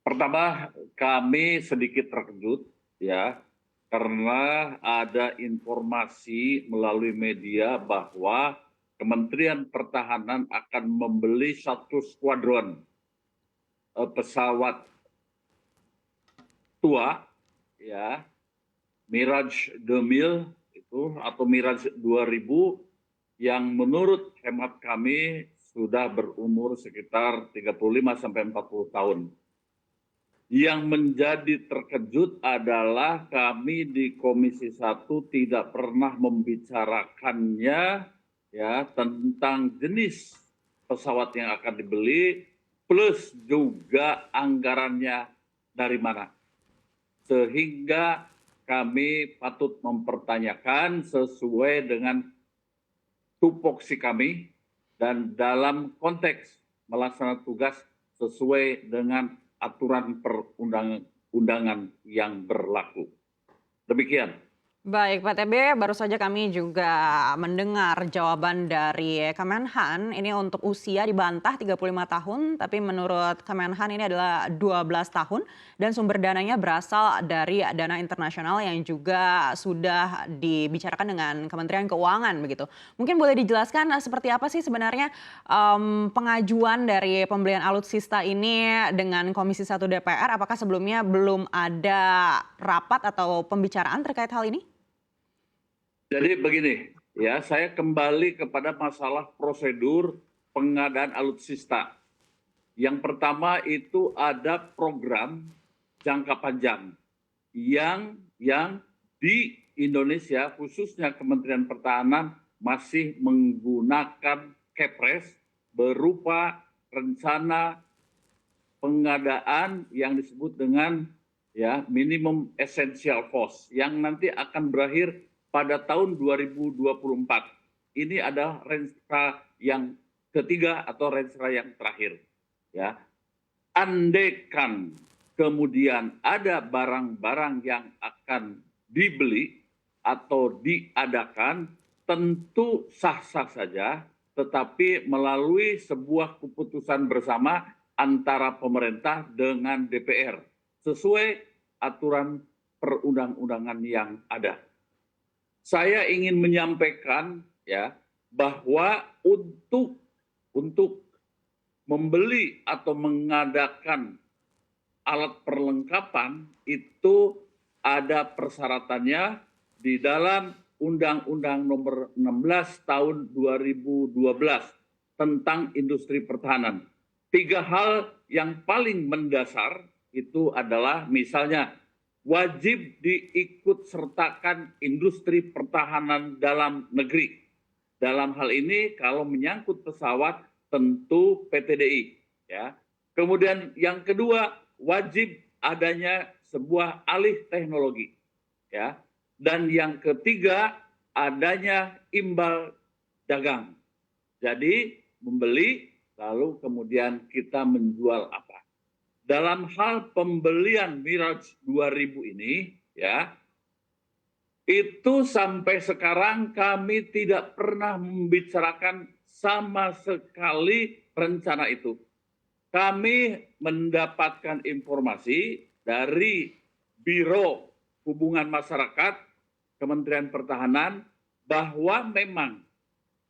Pertama, kami sedikit terkejut ya, karena ada informasi melalui media bahwa Kementerian Pertahanan akan membeli satu skuadron pesawat tua, ya, Mirage 2000 itu atau Mirage 2000 yang menurut hemat kami sudah berumur sekitar 35 sampai 40 tahun. Yang menjadi terkejut adalah kami di Komisi 1 tidak pernah membicarakannya ya tentang jenis pesawat yang akan dibeli plus juga anggarannya dari mana. Sehingga kami patut mempertanyakan sesuai dengan tupoksi kami dan dalam konteks melaksanakan tugas sesuai dengan aturan perundang-undangan yang berlaku. Demikian. Baik, Pak TB, baru saja kami juga mendengar jawaban dari Kemenhan. Ini untuk usia dibantah 35 tahun, tapi menurut Kemenhan ini adalah 12 tahun dan sumber dananya berasal dari dana internasional yang juga sudah dibicarakan dengan Kementerian Keuangan begitu. Mungkin boleh dijelaskan seperti apa sih sebenarnya pengajuan dari pembelian alutsista ini dengan Komisi 1 DPR? Apakah sebelumnya belum ada rapat atau pembicaraan terkait hal ini? Jadi begini, ya saya kembali kepada masalah prosedur pengadaan alutsista. Yang pertama itu ada program jangka panjang yang di Indonesia khususnya Kementerian Pertahanan masih menggunakan Kepres berupa rencana pengadaan yang disebut dengan ya minimum essential cost yang nanti akan berakhir pada tahun 2024. Ini adalah renstra yang ketiga atau renstra yang terakhir. Ya, andaikan kemudian ada barang-barang yang akan dibeli atau diadakan, tentu sah-sah saja, tetapi melalui sebuah keputusan bersama antara pemerintah dengan DPR sesuai aturan perundang-undangan yang ada. Saya ingin menyampaikan ya bahwa untuk membeli atau mengadakan alat perlengkapan itu ada persyaratannya di dalam Undang-Undang Nomor 16 Tahun 2012 tentang industri pertahanan. 3 hal yang paling mendasar itu adalah misalnya wajib diikut sertakan industri pertahanan dalam negeri. Dalam hal ini kalau menyangkut pesawat tentu PTDI ya. Kemudian yang kedua wajib adanya sebuah alih teknologi ya. Dan yang ketiga adanya imbal dagang. Jadi membeli lalu kemudian kita menjual apa. Dalam hal pembelian Mirage 2000 ini ya itu sampai sekarang kami tidak pernah membicarakan sama sekali rencana itu. Kami mendapatkan informasi dari Biro Hubungan Masyarakat Kementerian Pertahanan bahwa memang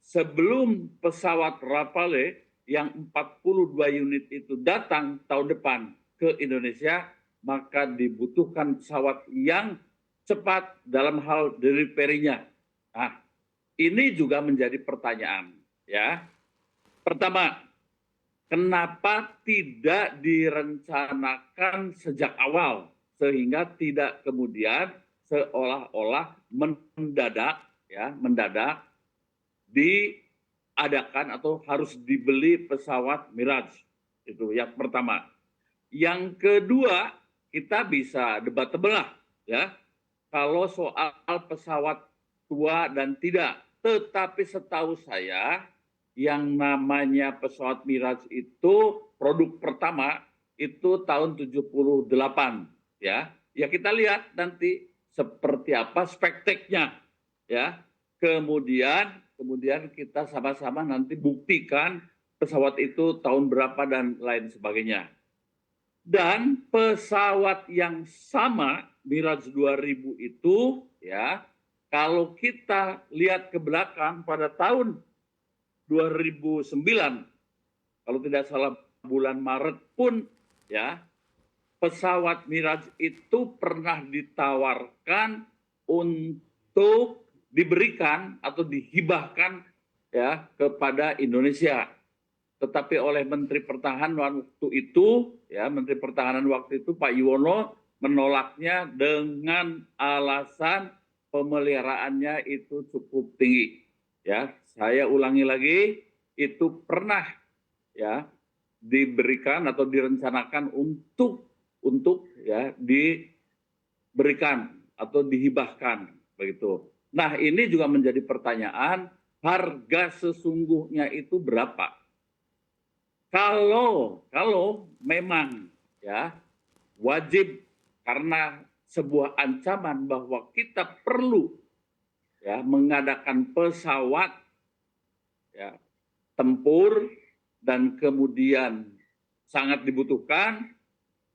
sebelum pesawat Rafale yang 42 unit itu datang tahun depan ke Indonesia, maka dibutuhkan pesawat yang cepat dalam hal delivery-nya. Nah, ini juga menjadi pertanyaan, ya. Pertama, kenapa tidak direncanakan sejak awal sehingga tidak kemudian seolah-olah mendadak diadakan atau harus dibeli pesawat Mirage. Itu yang pertama. Yang kedua, kita bisa debatable lah ya. Kalau soal pesawat tua dan tidak, tetapi setahu saya yang namanya pesawat Mirage itu produk pertama itu tahun 78 ya. Ya kita lihat nanti seperti apa spekteknya ya. Kemudian kita sama-sama nanti buktikan pesawat itu tahun berapa dan lain sebagainya. Dan pesawat yang sama Mirage 2000 itu ya, kalau kita lihat ke belakang pada tahun 2009, kalau tidak salah bulan Maret pun ya, pesawat Mirage itu pernah ditawarkan untuk diberikan atau dihibahkan ya kepada Indonesia. Tetapi oleh Menteri Pertahanan waktu itu, ya Menteri Pertahanan waktu itu Pak Yuwono menolaknya dengan alasan pemeliharaannya itu cukup tinggi. Ya, saya ulangi lagi, itu pernah ya diberikan atau direncanakan untuk ya diberikan atau dihibahkan begitu. Nah, ini juga menjadi pertanyaan, harga sesungguhnya itu berapa? Kalau memang ya wajib karena sebuah ancaman bahwa kita perlu ya mengadakan pesawat ya tempur dan kemudian sangat dibutuhkan,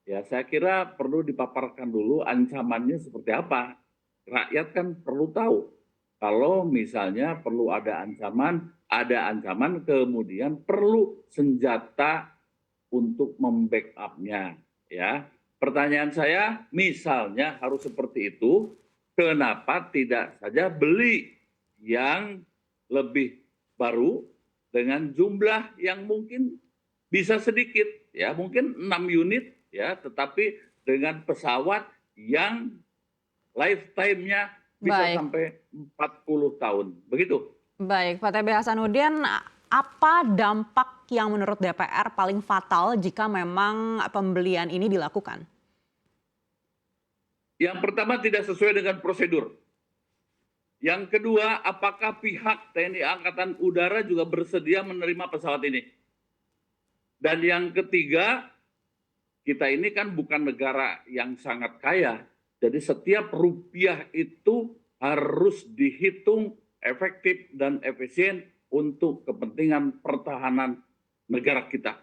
ya saya kira perlu dipaparkan dulu ancamannya seperti apa. Rakyat kan perlu tahu. Kalau misalnya perlu ada ancaman kemudian perlu senjata untuk membackup-nya. Ya. Pertanyaan saya, misalnya harus seperti itu, kenapa tidak saja beli yang lebih baru dengan jumlah yang mungkin bisa sedikit, ya mungkin 6 unit, ya, tetapi dengan pesawat yang lifetime-nya bisa Baik. sampai 40 tahun. Begitu. Baik, Pak TB Hasanuddin, apa dampak yang menurut DPR paling fatal jika memang pembelian ini dilakukan? Yang pertama tidak sesuai dengan prosedur. Yang kedua, apakah pihak TNI Angkatan Udara juga bersedia menerima pesawat ini? Dan yang ketiga, kita ini kan bukan negara yang sangat kaya. Jadi setiap rupiah itu harus dihitung efektif dan efisien untuk kepentingan pertahanan negara kita.